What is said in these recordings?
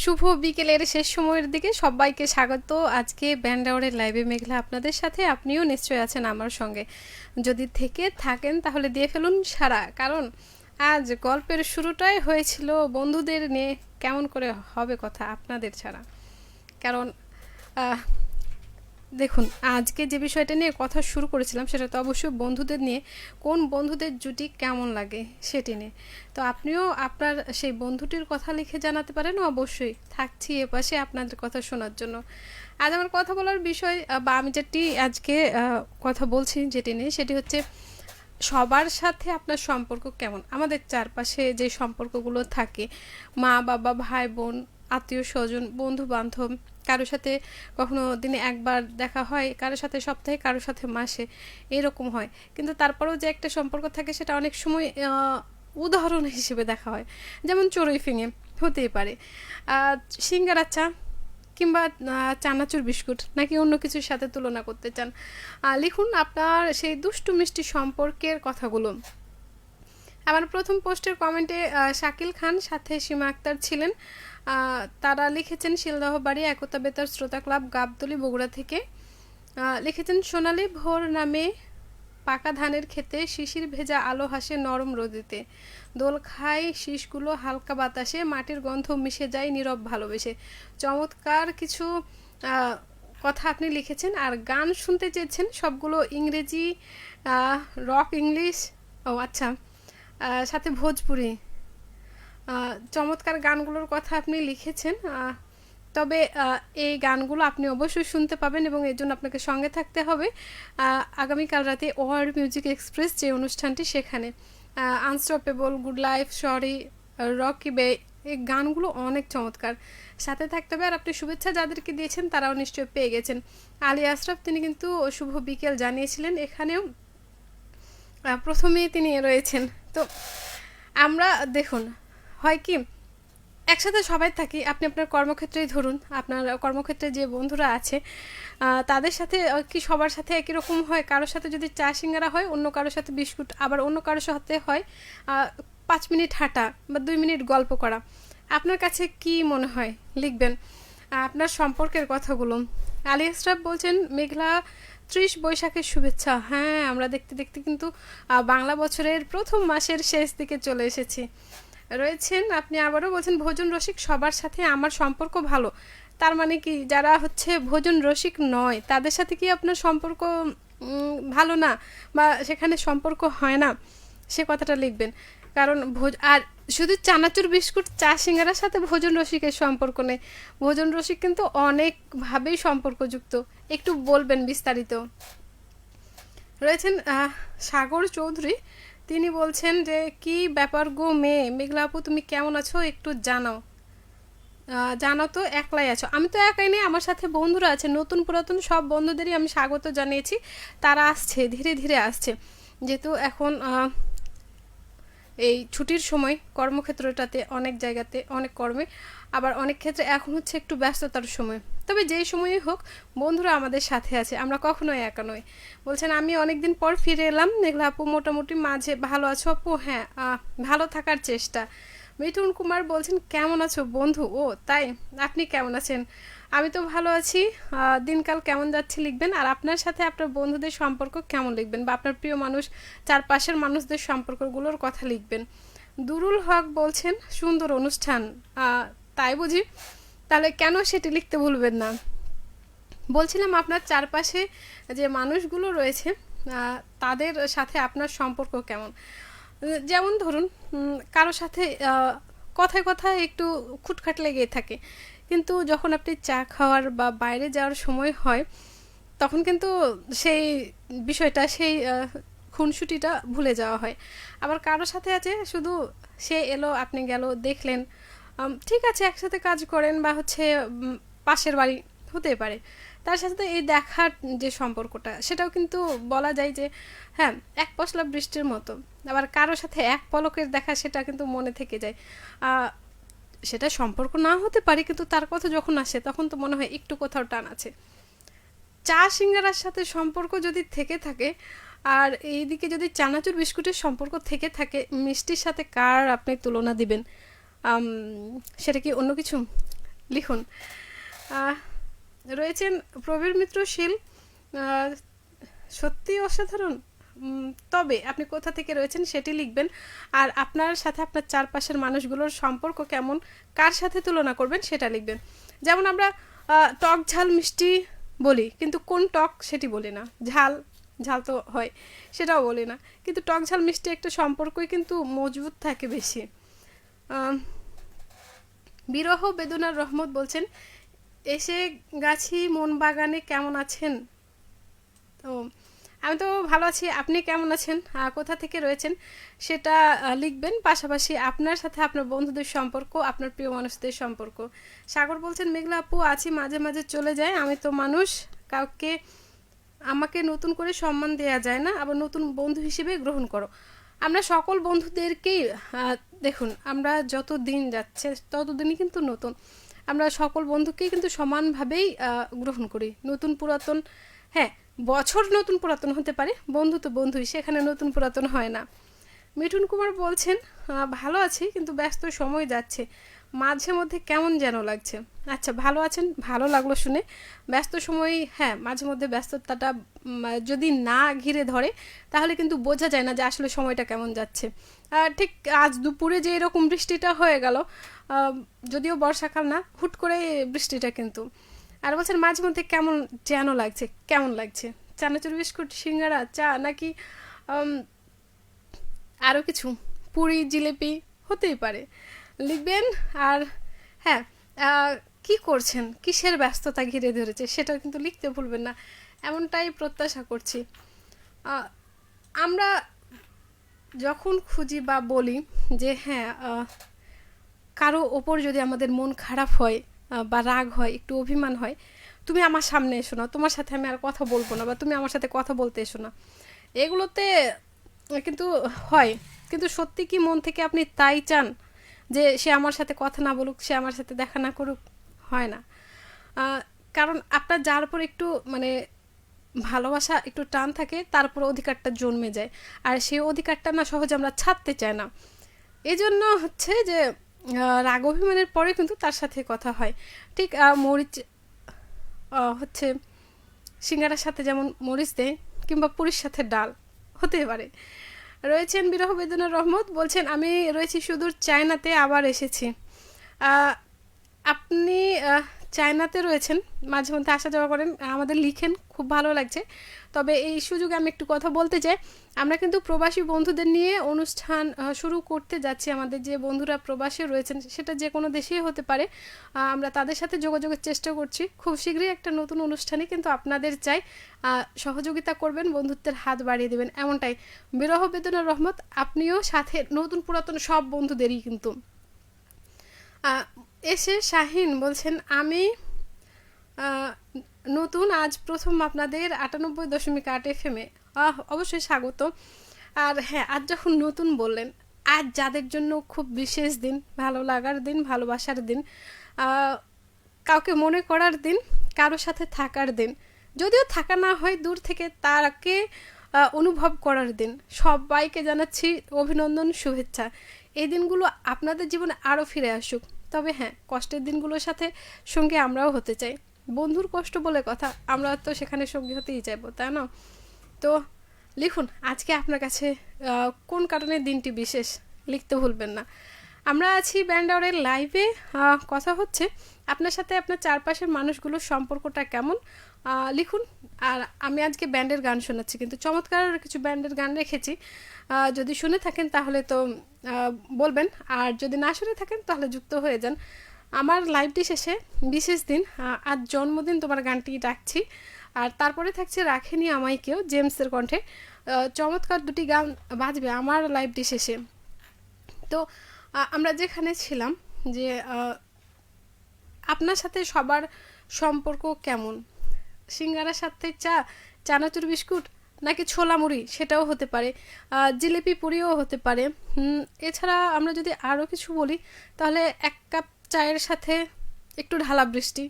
শুভ বিকেলের শেষ সময়ের দিকে সবাইকে স্বাগত। আজকে ব্যান্ড আওয়ারের লাইভে মেঘলা আপনাদের সাথে, আপনিও নিশ্চয়ই আছেন আমার সঙ্গে। যদি থেকে থাকেন তাহলে দিয়ে ফেলুন সাড়া, কারণ আজ গল্পের শুরুটাই হয়েছিল বন্ধুদের নিয়ে। কেমন করে হবে কথা আপনাদের ছাড়া? কারণ দেখুন, আজকে যে বিষয়টা নিয়ে কথা শুরু করেছিলাম সেটা তো অবশ্যই বন্ধুদের নিয়ে। কোন বন্ধুদের জুটি কেমন লাগে সেটি নিয়ে। তো আপনিও আপনার সেই বন্ধুটির কথা লিখে জানাতে পারেন, অবশ্যই থাকছি এপাশে আপনাদের কথা শোনার জন্য। আজ আমার কথা বলার বিষয়, বা আমি যেটি আজকে কথা বলছি যেটি নিয়ে, সেটি হচ্ছে সবার সাথে আপনার সম্পর্ক কেমন। আমাদের চারপাশে যে সম্পর্কগুলো থাকে, মা বাবা, ভাই বোন, আত্মীয় স্বজন, বন্ধু বান্ধব, কারোর সাথে কখনো দিনে একবার দেখা হয়, কারোর সাথে সপ্তাহে, কারোর সাথে মাসে, এরকম হয়। কিন্তু তারপরেও যে একটা সম্পর্ক থাকে সেটা অনেক সময় উদাহরণ হিসেবে দেখা হয়। যেমন চড়ুই ফিঙে হতেই পারে, সিঙ্গারা চা, কিংবা চানাচুর বিস্কুট, নাকি অন্য কিছুর সাথে তুলনা করতে চান? লিখুন আপনার সেই দুষ্টু মিষ্টি সম্পর্কের কথাগুলো। আমার প্রথম পোস্টের কমেন্টে শাকিল খান সাথে সীমা আক্তার ছিলেন। তারা লিখেছেন শিলদহ বাড়ি একতা বেতার শ্রোতা ক্লাব, গাবতলী, বগুড়া থেকে। লিখেছেন সোনালি ভোর নামে পাকা ধানের ক্ষেতে, শিশির ভেজা আলো হাসে নরম রোদেতে, দোল খায় শীষগুলো হালকা বাতাসে, মাটির গন্ধ মিশে যায় নীরব ভালোবেসে। চমৎকার কিছু কথা আপনি লিখেছেন। আর গান শুনতে চেয়েছেন সবগুলো ইংরেজি, রক, ইংলিশ, ও আচ্ছা, সাথে ভোজপুরি। চমৎকার গানগুলোর কথা আপনি লিখেছেন। তবে এই গানগুলো আপনি অবশ্যই শুনতে পাবেন এবং এর জন্য আপনাকে সঙ্গে থাকতে হবে আগামীকাল রাতে ওয়ার্ল্ড মিউজিক এক্সপ্রেস যে অনুষ্ঠানটি, সেখানে unstoppable, good life, sorry, Rocky বে, এই গানগুলো অনেক চমৎকার। সাথে থাকতে হবে। আর আপনি শুভেচ্ছা যাদেরকে দিয়েছেন তারাও নিশ্চয়ই পেয়ে গেছেন। আলী আশরাফ, তিনি কিন্তু শুভ বিকেল জানিয়েছিলেন, এখানেও প্রথমেই তিনি রয়েছেন। তো আমরা দেখুন, হয় কি, একসাথে সবাই থাকি, আপনি আপনার কর্মক্ষেত্রেই ধরুন, আপনার কর্মক্ষেত্রে যে বন্ধুরা আছে তাদের সাথে কি সবার সাথে একই রকম হয়? কারোর সাথে যদি চা সিঙ্গারা হয়, অন্য কারোর সাথে বিস্কুট, আবার অন্য কারোর সাথে হয় 5 মিনিট হাঁটা বা 2 মিনিট গল্প করা। আপনার কাছে কি মনে হয়? লিখবেন আপনার সম্পর্কের কথাগুলো। আলী আশরাফ বলছেন মেঘলা 30 বৈশাখের শুভেচ্ছা। হ্যাঁ, আমরা দেখতে দেখতে কিন্তু বাংলা বছরের প্রথম মাসের শেষ দিকে চলে এসেছি। রয়েছেন আপনি আবারও বলছেন ভোজন রসিক সবার সাথে আমার সম্পর্ক ভালো। তার মানে কি, যারা হচ্ছে ভোজন রসিক নয় তাদের সাথে কি আপনার সম্পর্ক ভালো না, বা সেখানে সম্পর্ক হয় না, সে কথাটা লিখবেন। কারণ আর শুধু চানাচুর বিস্কুট চা সিঙ্গারার সাথে ভোজন রসিকের সম্পর্ক নেই। ভোজন রসিক কিন্তু অনেকভাবেই সম্পর্কযুক্ত। একটু বলবেন বিস্তারিত। রয়েছেন সাগর চৌধুরী, তিনি বলছেন যে কি ব্যাপার গো মেয়ে, মেঘলা আপু তুমি কেমন আছো একটু জানাও। জানো তো একলাই আছো? আমি তো একাই নেই, আমার সাথে বন্ধুরা আছে, নতুন পুরাতন সব বন্ধুদেরই আমি স্বাগত জানিয়েছি। তারা আসছে, ধীরে ধীরে আসছে, যেহেতু এখন এই ছুটির সময় কর্মক্ষেত্রটাতে অনেক জায়গাতে অনেক কর্মে, আবার অনেক ক্ষেত্রে এখন হচ্ছে একটু ব্যস্ততার সময়। তবে যেই সময়ই হোক বন্ধুরা আমাদের সাথে আছে, আমরা কখনোই একা নই। বলছেন আমি অনেকদিন পর ফিরে এলাম, মেঘলা আপু মোটামুটি মাঝে ভালো আছো আপু? হ্যাঁ, ভালো থাকার চেষ্টা। মিঠুন কুমার বলছেন কেমন আছো বন্ধু? ও তাই, আপনি কেমন আছেন? আমি তো ভালো আছি। দিনকাল কেমন যাচ্ছে লিখবেন। আর আপনার সাথে আপনার বন্ধুদের সম্পর্ক কেমন লিখবেন, বা আপনার প্রিয় মানুষ, চারপাশের মানুষদের সম্পর্কগুলোর কথা লিখবেন। দুরুল হক বলছেন সুন্দর অনুষ্ঠান। তাই বুঝি? তাহলে কেন সেটি লিখতে ভুলবেন না। বলছিলাম আপনার চারপাশে যে মানুষগুলো রয়েছে তাদের সাথে আপনার সম্পর্ক কেমন। যেমন ধরুন, কারো সাথে কথায় কথায় একটু খুটখাট লেগে থাকে, কিন্তু যখন আপনি চা খাওয়ার বা বাইরে যাওয়ার সময় হয় তখন কিন্তু সেই বিষয়টা, সেই খুনসুটিটা ভুলে যাওয়া হয়। আবার কারোর সাথে আছে শুধু সে এলো, আপনি গেল, দেখলেন, ঠিক আছে একসাথে কাজ করেন, বা হচ্ছে পাশের বাড়ি হতে পারে, তার সাথে এই দেখার যে সম্পর্কটা সেটাও কিন্তু বলা যায় যে হ্যাঁ এক পশলা বৃষ্টির মতো। আবার কারোর সাথে এক পলকের দেখা, সেটা কিন্তু মনে থেকে যায়। সেটা সম্পর্ক না হতে পারে, কিন্তু তার কথা যখন আসে তখন তো মনে হয় একটু কোথাও টান আছে। চা সিঙ্গারার সাথে সম্পর্ক যদি থেকে থাকে, আর এইদিকে যদি চানাচুর বিস্কুটের সম্পর্ক থেকে থাকে, মিষ্টির সাথে কার আপনি তুলনা দিবেন? আম, সেটা কি অন্য কিছু? লিখুন। রয়েছেন প্রবীর মিত্র শীল, সত্যি অসাধারণ। তবে আপনি কোথা থেকে রয়েছেন সেটি লিখবেন, আর আপনার সাথে আপনার চারপাশের মানুষগুলোর সম্পর্ক কেমন, কার সাথে তুলনা করবেন সেটা লিখবেন। যেমন আমরা টক ঝাল মিষ্টি বলি, কিন্তু কোন টক সেটি বলি না, ঝাল ঝাল তো হয় সেটাও বলি না, কিন্তু টক ঝাল মিষ্টি একটা সম্পর্কই কিন্তু মজবুত থাকে বেশি। বিরহ বেদনার রহমত বলছেন, এসে গাছি মন বাগানে, কেমন আছেন? তো আমি তো ভালো আছি, আপনি কেমন আছেন, কোথা থেকে রয়েছেন সেটা লিখবেন। পাশাপাশি আপনার সাথে আপনার বন্ধুদের সম্পর্ক, আপনার প্রিয় মানুষদের সম্পর্ক। সাগর বলছেন, মেঘলা আপু আছি, মাঝে মাঝে চলে যায়, আমি তো মানুষ, কাউকে আমাকে নতুন করে সম্মান দেয়া যায় না, আবার নতুন বন্ধু হিসেবে গ্রহণ করো। আমরা সকল বন্ধুদেরকেই দেখুন, আমরা যত দিন যাচ্ছে ততদিনই কিন্তু নতুন, আমরা সকল বন্ধুকেই কিন্তু সমানভাবেই গ্রহণ করি। নতুন পুরাতন, হ্যাঁ বছর নতুন পুরাতন হতে পারে, বন্ধু তো বন্ধুই, সেখানে নতুন পুরাতন হয় না। মিঠুন কুমার বলছেন, ভালো আছি কিন্তু ব্যস্ত, সময় যাচ্ছে, মাঝে মধ্যে কেমন যেন লাগছে। আচ্ছা, ভালো আছেন, ভালো লাগলো শুনে। ব্যস্ত সময়, হ্যাঁ মাঝে মধ্যে ব্যস্ততাটা যদি না ঘিরে ধরে তাহলে কিন্তু বোঝা যায় না যে আসলে সময়টা কেমন যাচ্ছে। ঠিক আজ দুপুরে যে এরকম বৃষ্টিটা হয়ে গেল, যদিও বর্ষাকাল না, হুট করে বৃষ্টিটা কিন্তু। আর বলছেন মাঝে মধ্যে কেমন যেন লাগছে, কেমন লাগছে, চানাচুর বিস্কুট, সিঙ্গারা, চা, নাকি আরও কিছু, পুরি, জিলিপি হতেই পারে, লিখবেন। আর হ্যাঁ, কি করছেন, কিসের ব্যস্ততা ঘিরে ধরেছে সেটাও কিন্তু লিখতে ভুলবেন না, এমনটাই প্রত্যাশা করছি। আমরা যখন খুঁজি বা বলি যে হ্যাঁ, কারো ওপর যদি আমাদের মন খারাপ হয় বা রাগ হয়, একটু অভিমান হয়, তুমি আমার সামনে এসো না, তোমার সাথে আমি আর কথা বলবো না, বা তুমি আমার সাথে কথা বলতে এসো না, এগুলোতে কিন্তু হয়, কিন্তু সত্যি কি মন থেকে আপনি তাই চান যে সে আমার সাথে কথা না বলুক, সে আমার সাথে দেখা না করুক? হয় না। কারণ আপনার যার উপর একটু মানে ভালোবাসা, একটু টান থাকে, তারপর অধিকারটা জন্মে যায়, আর সেই অধিকারটা না সহজে আমরা ছাড়তে চাই না। এই জন্য হচ্ছে যে রাগ অভিমানের পরে কিন্তু তার সাথে কথা হয়। ঠিক মরিচ হচ্ছে সিঙ্গারার সাথে যেমন মরিচ দেয়, কিংবা পুরীর সাথে ডাল হতে পারে। রয়েছেন বিরহ বেদনার রহমত, বলছেন আমি রয়েছি সুদূর চায়নাতে, আবার এসেছি। আপনি চায়নাতে রয়েছেন, মাঝে মধ্যে আসা যাওয়া করেন, আমাদের লিখেন, খুব ভালো লাগছে। তবে এই সুযোগে আমি একটু কথা বলতে চাই, আমরা কিন্তু প্রবাসী বন্ধুদের নিয়ে অনুষ্ঠান শুরু করতে যাচ্ছি। আমাদের যে বন্ধুরা প্রবাসে রয়েছেন, সেটা যে কোনো দেশেই হতে পারে, আমরা তাদের সাথে যোগাযোগের চেষ্টা করছি। খুব শীঘ্রই একটা নতুন অনুষ্ঠানে কিন্তু আপনাদের চাই, সহযোগিতা করবেন, বন্ধুত্বের হাত বাড়িয়ে দেবেন, এমনটাই। বিরহ বেদনার রহমত, আপনিও সাথে নতুন পুরাতন সব বন্ধুদেরই কিন্তু। এসে শাহিন বলছেন, আমি নতুন, আজ প্রথম আপনাদের 98.8 FM-এ, অবশ্যই স্বাগত। আর হ্যাঁ, আজ যখন নতুন বললেন, আজ যাদের জন্য খুব বিশেষ দিন, ভালো লাগার দিন, ভালোবাসার দিন, কাউকে মনে করার দিন, কারোর সাথে থাকার দিন, যদিও থাকা না হয় দূর থেকে, তাকে অনুভব করার দিন, সবাইকে জানাচ্ছি অভিনন্দন, শুভেচ্ছা। এই দিনগুলো আপনাদের জীবনে আরও ফিরে আসুক। তবে হ্যাঁ, কষ্টের দিনগুলোর সাথে সঙ্গে আমরাও হতে চাই, বন্ধুর কষ্ট বলে কথা, আমরা তো সেখানে সঙ্গী হতেই চাইবো, তাই না? তো লিখুন আজকে আপনার কাছে কোন কারণে দিনটি বিশেষ, লিখতে ভুলবেন না। আমরা আছি ব্যান্ড আওয়ারের লাইভে, কথা হচ্ছে আপনার সাথে, আপনার চারপাশের মানুষগুলোর সম্পর্কটা কেমন, লিখুন। আর আমি আজকে ব্যান্ডের গান শোনাচ্ছি, কিন্তু চমৎকার কিছু ব্যান্ডের গান রেখেছি, যদি শুনে থাকেন তাহলে তো বলবেন, আর যদি না শুনে থাকেন তাহলে যুক্ত হয়ে যান। আমার লাইভটি শেষে বিশেষ দিন, আজ জন্মদিন তোমার গানটি ডাকছি, আর তারপরে থাকছে রাখেনি আমায় কেউ, জেমসের কণ্ঠে। চমৎকার দুটি গান বাজবে আমার লাইভটি শেষে। তো আমরা যেখানে ছিলাম, যে আপনার সাথে সবার সম্পর্ক কেমন, সিঙ্গারার সাথে চা, চানাচুর বিস্কুট, নাকি ছোলা মুড়ি, সেটাও হতে পারে, জিলিপি পুরিও হতে পারে। এছাড়া আমরা যদি আরও কিছু বলি, তাহলে 1 কাপ চায়ের সাথে একটু ঢালা বৃষ্টি,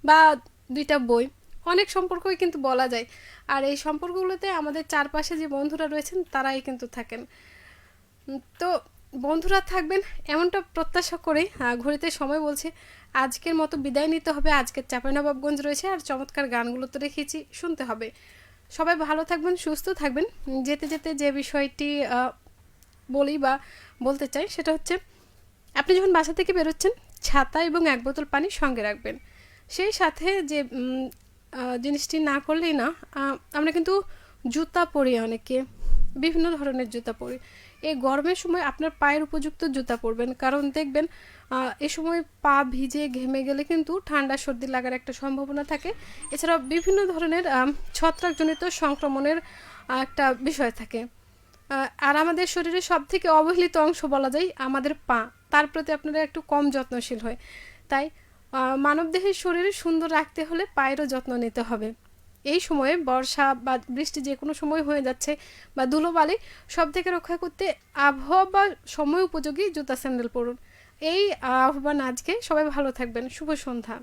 বা 2টা বই, অনেক সম্পর্কই কিন্তু বলা যায়। আর এই সম্পর্কগুলোতে আমাদের চারপাশে যে বন্ধুরা রয়েছেন তারাই কিন্তু থাকেন। তো বন্ধুরা থাকবেন এমনটা প্রত্যাশা করে ঘড়িতে সময় বলছে আজকের মতো বিদায় নিতে হবে। আজকের চাঁপাইনবাবগঞ্জ রয়েছে আর চমৎকার গানগুলো তো রেখেছি, শুনতে হবে। সবাই ভালো থাকবেন, সুস্থ থাকবেন। যেতে যেতে যে বিষয়টি বলি বা বলতে চাই সেটা হচ্ছে, আপনি যখন বাসা থেকে বেরোচ্ছেন ছাতা এবং এক বোতল পানি সঙ্গে রাখবেন। সেই সাথে যে জিনিসটি না করলেই না, আমরা কিন্তু জুতা পরি, অনেকে বিভিন্ন ধরনের জুতা পরি। এই গরমের সময় আপনার পায়ের উপযুক্ত জুতা পরবেন, কারণ দেখবেন এ সময় পা ভিজে ঘেমে গেলে কিন্তু ঠান্ডা সর্দি লাগার একটা সম্ভাবনা থাকে। এছাড়াও বিভিন্ন ধরনের ছত্রাকজনিত সংক্রমণের একটা বিষয় থাকে। আর আমাদের শরীরের সব থেকে অবহেলিত অংশ বলা যায় আমাদের পা, তার প্রতি আপনারা একটু কম যত্নশীল হয়। তাই মানবদেহের শরীরে সুন্দর রাখতে হলে পায়েরও যত্ন নিতে হবে। এই সময়ে বর্ষা বা বৃষ্টি যে কোনো সময় হয়ে যাচ্ছে, বা ধুলোবালি, সব থেকে রক্ষা করতে আবহাওয়া বা সময় উপযোগী জুতা স্যান্ডেল পরুন। এই আহ্বান আজকে, সবাই ভালো থাকবেন। শুভ সন্ধ্যা।